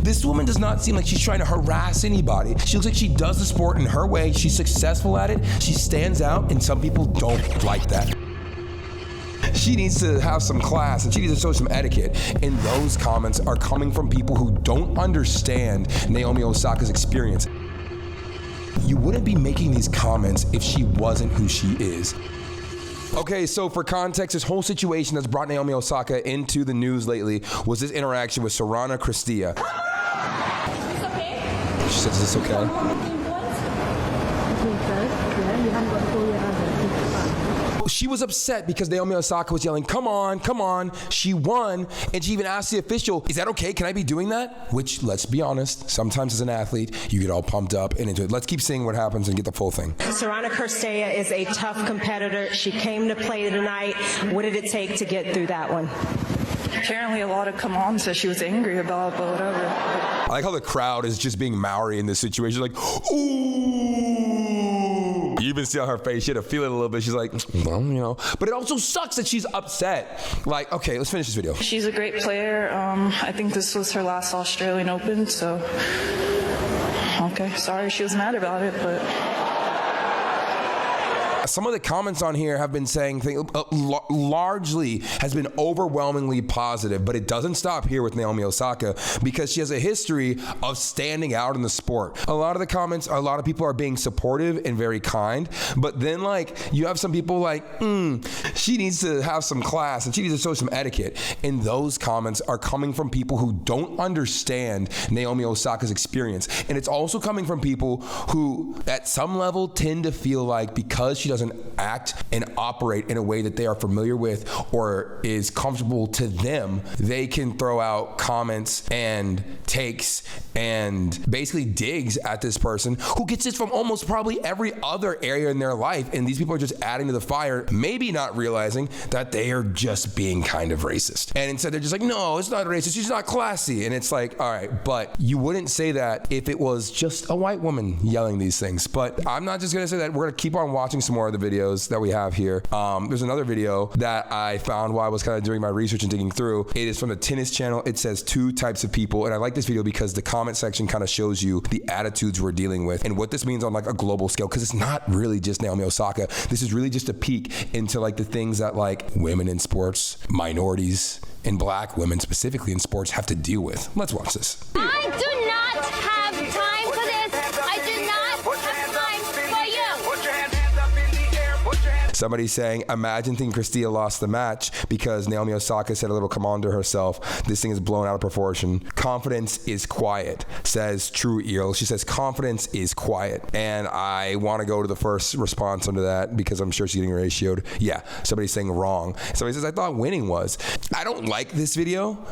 This woman does not seem like she's trying to harass anybody. She looks like she does the sport in her way. She's successful at it. She stands out, and some people don't like that. She needs to have some class and she needs to show some etiquette. And those comments are coming from people who don't understand Naomi Osaka's experience. You wouldn't be making these comments if she wasn't who she is. Okay, so for context, this whole situation that's brought Naomi Osaka into the news lately was this interaction with Sorana Cirstea. Is this okay? She says, is this okay? She was upset because Naomi Osaka was yelling, come on, come on. She won, and she even asked the official, is that okay? Can I be doing that? Which, let's be honest, sometimes as an athlete, you get all pumped up and into it. Let's keep seeing what happens and get the full thing. Sorana Cirstea is a tough competitor. She came to play tonight. What did it take to get through that one? Apparently a lot of come on that she was angry about, but whatever. I like how the crowd is just being Maori in this situation. Like, ooh. You even see on her face, she had to feel it a little bit. She's like, well, you know. But it also sucks that she's upset. Like, okay, let's finish this video. She's a great player. I think this was her last Australian Open, so okay, sorry she was mad about it, but some of the comments on here have been saying things, largely has been overwhelmingly positive, but it doesn't stop here with Naomi Osaka because she has a history of standing out in the sport. A lot of the comments, a lot of people are being supportive and very kind, but then like you have some people like, she needs to have some class and she needs to show some etiquette. And those comments are coming from people who don't understand Naomi Osaka's experience. And it's also coming from people who at some level tend to feel like because she doesn't act and operate in a way that they are familiar with or is comfortable to them, they can throw out comments and takes and basically digs at this person who gets this from almost probably every other area in their life. And these people are just adding to the fire, maybe not realizing that they are just being kind of racist. And instead they're just like, no, it's not racist, she's not classy. And it's like, all right, but you wouldn't say that if it was just a white woman yelling these things. But I'm not just gonna say that. We're gonna keep on watching some more of the videos that we have here. There's another video that I found while I was kind of doing my research and digging through. It is from the tennis channel. It says 2 types of people. And I like this video because the comment section kind of shows you the attitudes we're dealing with and what this means on like a global scale. Cause it's not really just Naomi Osaka. This is really just a peek into like the things that like women in sports, minorities, and black women specifically in sports have to deal with. Let's watch this. I do not have time for this. I do not have time for you. Put your hands up in the air. Put your hands. Somebody saying, imagine thinking Cirstea lost the match because Naomi Osaka said a little come on to herself. This thing is blown out of proportion. Confidence is quiet, says True Eel. She says confidence is quiet. And I want to go to the first response under that because I'm sure she's getting ratioed. Yeah, somebody's saying wrong. Somebody says, I thought winning was. I don't like this video.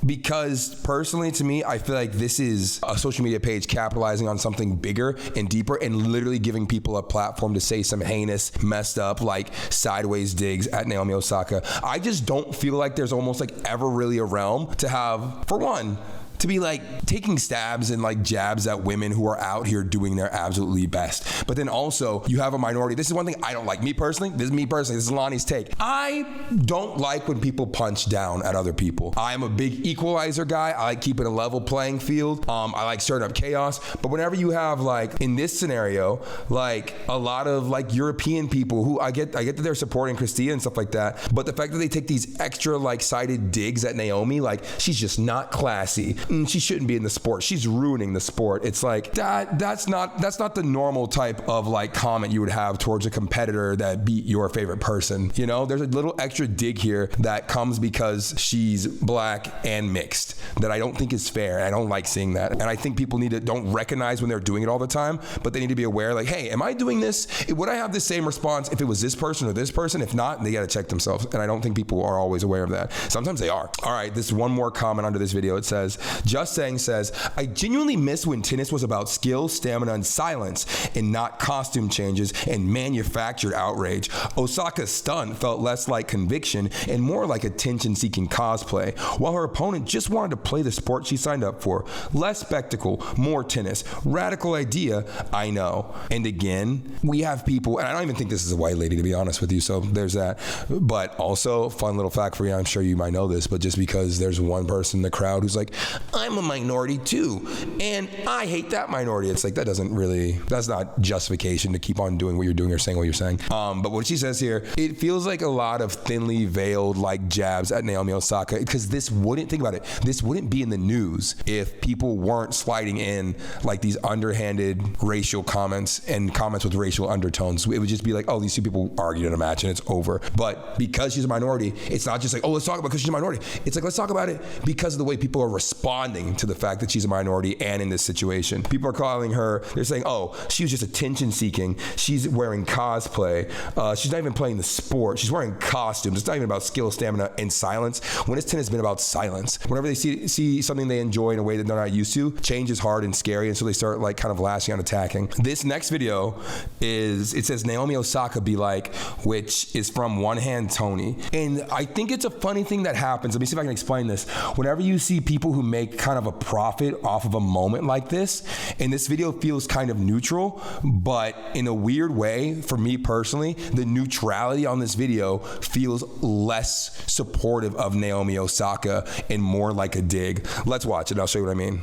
Because personally to me, I feel like this is a social media page capitalizing on something bigger and deeper and literally giving people a platform to say some heinous, messed up, like sideways digs at Naomi Osaka. I just don't feel like there's almost like ever really a realm to have, for one, to be like taking stabs and like jabs at women who are out here doing their absolutely best. But then also you have a minority. This is one thing I don't like. Me personally, this is Lonnie's take. I don't like when people punch down at other people. I'm a big equalizer guy. I like keeping a level playing field. I like stirring up chaos. But whenever you have like in this scenario, like a lot of like European people who I get that they're supporting Cirstea and stuff like that. But the fact that they take these extra like sided digs at Naomi, like she's just not classy. She shouldn't be in the sport. She's ruining the sport. It's like that's not the normal type of like comment you would have towards a competitor that beat your favorite person. You know, there's a little extra dig here that comes because she's black and mixed that I don't think is fair. I don't like seeing that. And I think people don't recognize when they're doing it all the time, but they need to be aware like, hey, am I doing this? Would I have the same response if it was this person or this person? If not, they got to check themselves. And I don't think people are always aware of that. Sometimes they are. All right, this one more comment under this video. It says, Just Saying says, I genuinely miss when tennis was about skill, stamina, and silence, and not costume changes and manufactured outrage. Osaka's stunt felt less like conviction and more like attention-seeking cosplay, while her opponent just wanted to play the sport she signed up for. Less spectacle, more tennis. Radical idea, I know. And again, we have people, and I don't even think this is a white lady, to be honest with you, so there's that. But also, fun little fact for you, I'm sure you might know this, but just because there's one person in the crowd who's like, I'm a minority too, and I hate that minority. It's like, that's not justification to keep on doing what you're doing or saying what you're saying. But what she says here, it feels like a lot of thinly veiled like jabs at Naomi Osaka, because think about it, this wouldn't be in the news if people weren't sliding in like these underhanded racial comments and comments with racial undertones. It would just be like, oh, these two people argued in a match and it's over. But because she's a minority, it's not just like, oh, let's talk about it because she's a minority. It's like, let's talk about it because of the way people are responding to the fact that she's a minority and in this situation. People are calling her, they're saying, oh, she was just attention seeking. She's wearing cosplay. She's not even playing the sport. She's wearing costumes. It's not even about skill, stamina, and silence. When has tennis been about silence? Whenever they see something they enjoy in a way that they're not used to, change is hard and scary, and so they start like kind of lashing out, attacking. This next video it says Naomi Osaka be like, which is from One Hand Tony. And I think it's a funny thing that happens. Let me see if I can explain this. Whenever you see people who make kind of a profit off of a moment like this, and this video feels kind of neutral, but in a weird way, for me personally, the neutrality on this video feels less supportive of Naomi Osaka and more like a dig. Let's watch it. I'll show you what I mean.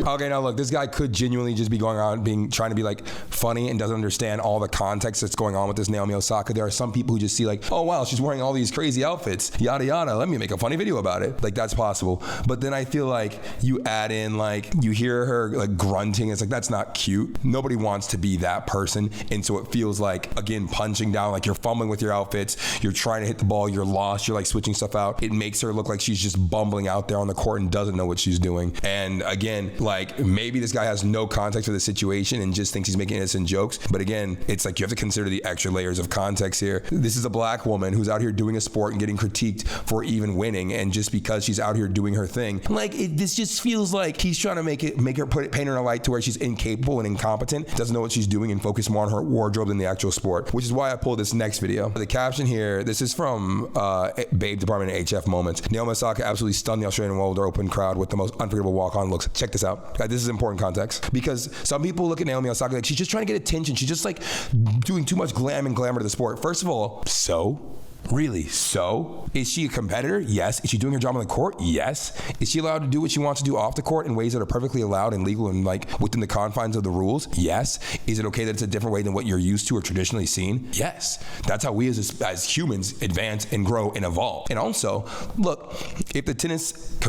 Okay, now look, this guy could genuinely just be going on trying to be like funny and doesn't understand all the context that's going on with this Naomi Osaka. There are some people who just see like, oh wow, she's wearing all these crazy outfits, yada yada, let me make a funny video about it. Like, that's possible. But then I feel like you add in like, you hear her like grunting, it's like, that's not cute. Nobody wants to be that person. And so it feels like, again, punching down, like you're fumbling with your outfits, you're trying to hit the ball, you're lost, you're like switching stuff out. It makes her look like she's just bumbling out there on the court and doesn't know what she's doing. And again, like, maybe this guy has no context for the situation and just thinks he's making innocent jokes. But again, it's like you have to consider the extra layers of context here. This is a black woman who's out here doing a sport and getting critiqued for even winning, and just because she's out here doing her thing, like this just feels like he's trying to paint her in a light to where she's incapable and incompetent, doesn't know what she's doing, and focus more on her wardrobe than the actual sport. Which is why I pulled this next video. The caption here, this is from Babe Department at HF Moments. Naomi Osaka absolutely stunned the Australian World Open crowd with the most unforgettable walk-on looks. Check this out. This is important context, because some people look at Naomi Osaka like she's just trying to get attention. She's just like doing too much glam and glamour to the sport. First of all, so? Really? So? Is she a competitor? Yes. Is she doing her job on the court? Yes. Is she allowed to do what she wants to do off the court in ways that are perfectly allowed and legal and like within the confines of the rules? Yes. Is it okay that it's a different way than what you're used to or traditionally seen? Yes. That's how we as humans advance and grow and evolve. And also, look, if the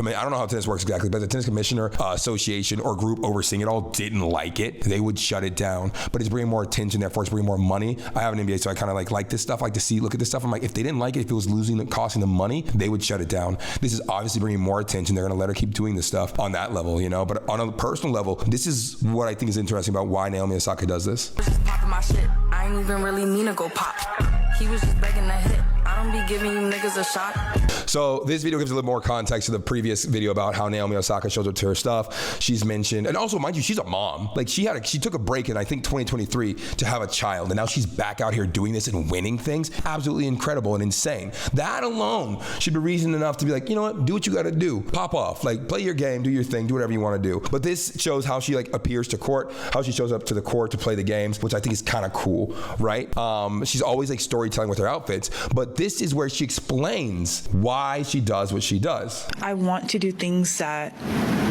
I don't know how tennis works exactly, but the tennis commissioner, association, or group overseeing it all didn't like it, they would shut it down. But it's bringing more attention, therefore it's bringing more money. I have an MBA, so I kind of like this stuff, like to see, look at this stuff. I'm like, if they didn't like it, if it was costing them money, they would shut it down. This is obviously bringing more attention. They're going to let her keep doing this stuff on that level, you know? But on a personal level, this is what I think is interesting about why Naomi Osaka does this. Just popping my shit. I ain't even really mean to go pop. He was just begging to hit. I don't be giving you niggas a shot. So this video gives a little more context to the previous video about how Naomi Osaka shows up to her stuff. She's mentioned, and also mind you, she's a mom. Like she took a break in I think 2023 to have a child, and now she's back out here doing this and winning things. Absolutely incredible and insane. That alone should be reason enough to be like, you know what, do what you got to do. Pop off, like play your game, do your thing, do whatever you want to do. But this shows how she like appears to court, how she shows up to the court to play the games, which I think is kind of cool, right? She's always like storytelling with her outfits, but this is where she explains why she does what she does. I want to do things that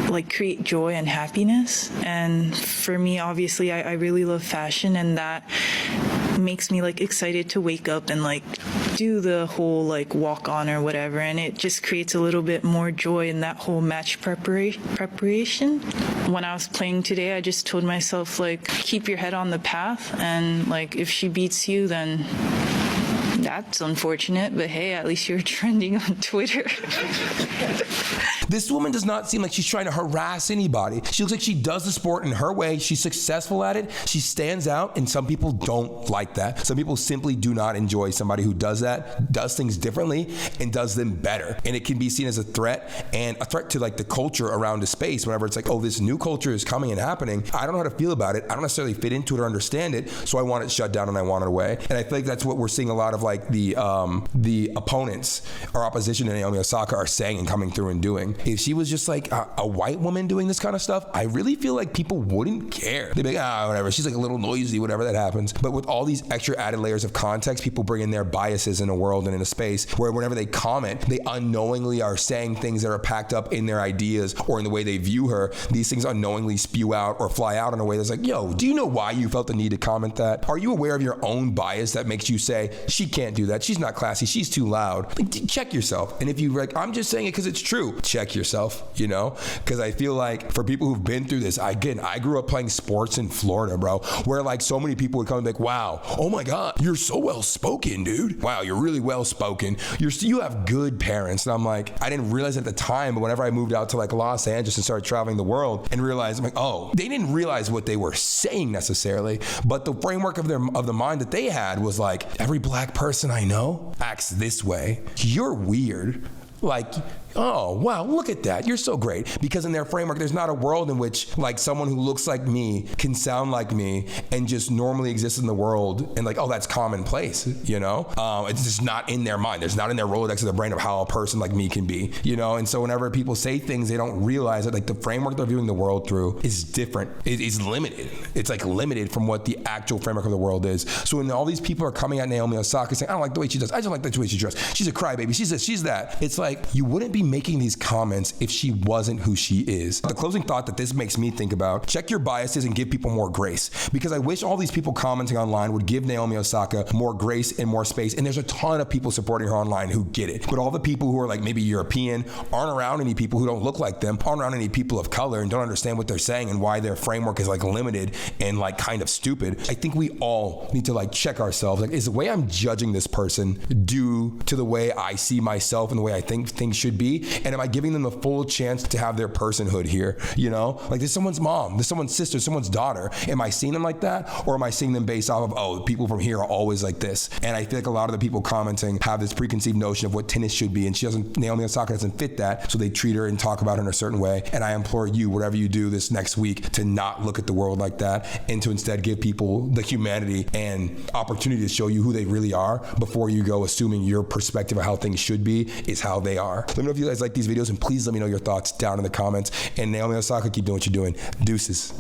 like create joy and happiness, and for me, obviously, I really love fashion, and that makes me like excited to wake up and like do the whole like walk on or whatever, and it just creates a little bit more joy in that whole match preparation. When I was playing today, I just told myself like, keep your head on the path, and like if she beats you, then that's unfortunate, but hey, at least you're trending on Twitter. This woman does not seem like she's trying to harass anybody. She looks like she does the sport in her way. She's successful at it. She stands out, and some people don't like that. Some people simply do not enjoy somebody who does that, does things differently, and does them better. And it can be seen as a threat, and a threat to like the culture around a space. Whenever it's like, oh, this new culture is coming and happening, I don't know how to feel about it. I don't necessarily fit into it or understand it, so I want it shut down and I want it away. And I feel like that's what we're seeing a lot of like the opponents or opposition to Naomi Osaka are saying and coming through and doing. If she was just like a white woman doing this kind of stuff, I really feel like people wouldn't care. They'd be like, whatever. She's like a little noisy, whatever, that happens. But with all these extra added layers of context, people bring in their biases in a world and in a space where whenever they comment, they unknowingly are saying things that are packed up in their ideas or in the way they view her. These things unknowingly spew out or fly out in a way that's like, yo, do you know why you felt the need to comment that? Are you aware of your own bias that makes you say, she can't do that, she's not classy, she's too loud? Like, check yourself. And if you're like, I'm just saying it because it's true, check yourself, you know? Because I feel like for people who've been through this, again, I grew up playing sports in Florida, bro, where like so many people would come and be like, wow, oh my God, you're so well spoken, dude. Wow, you're really well spoken. You have good parents. And I'm like, I didn't realize at the time, but whenever I moved out to like Los Angeles and started traveling the world and realized, I'm like, oh, they didn't realize what they were saying necessarily, but the framework of the mind that they had was like, every black person I know acts this way. You're weird. Like, oh, wow, look at that. You're so great. Because in their framework, there's not a world in which like someone who looks like me can sound like me and just normally exists in the world and like, oh, that's commonplace, you know? It's just not in their mind. There's not in their Rolodex of their brain of how a person like me can be, you know? And so whenever people say things, they don't realize that like the framework they're viewing the world through is different. It is limited. It's like limited from what the actual framework of the world is. So when all these people are coming at Naomi Osaka saying, I don't like the way she does. I just like the way she dressed. She's a crybaby. She's this, she's that. It's like, you wouldn't be making these comments if she wasn't who she is. The closing thought that this makes me think about, check your biases and give people more grace. Because I wish all these people commenting online would give Naomi Osaka more grace and more space. And there's a ton of people supporting her online who get it. But all the people who are like maybe European, aren't around any people who don't look like them, aren't around any people of color and don't understand what they're saying and why their framework is like limited and like kind of stupid. I think we all need to like check ourselves. Like, is the way I'm judging this person due to the way I see myself and the way I think things should be? And am I giving them the full chance to have their personhood here? You know, like there's someone's mom, there's someone's sister, someone's daughter. Am I seeing them like that? Or am I seeing them based off of, oh, people from here are always like this? And I feel like a lot of the people commenting have this preconceived notion of what tennis should be. And Naomi Osaka doesn't fit that. So they treat her and talk about her in a certain way. And I implore you, whatever you do this next week, to not look at the world like that and to instead give people the humanity and opportunity to show you who they really are before you go assuming your perspective of how things should be is how they are. Let me know if you guys like these videos, and please let me know your thoughts down in the comments. And Naomi Osaka, keep doing what you're doing. Deuces.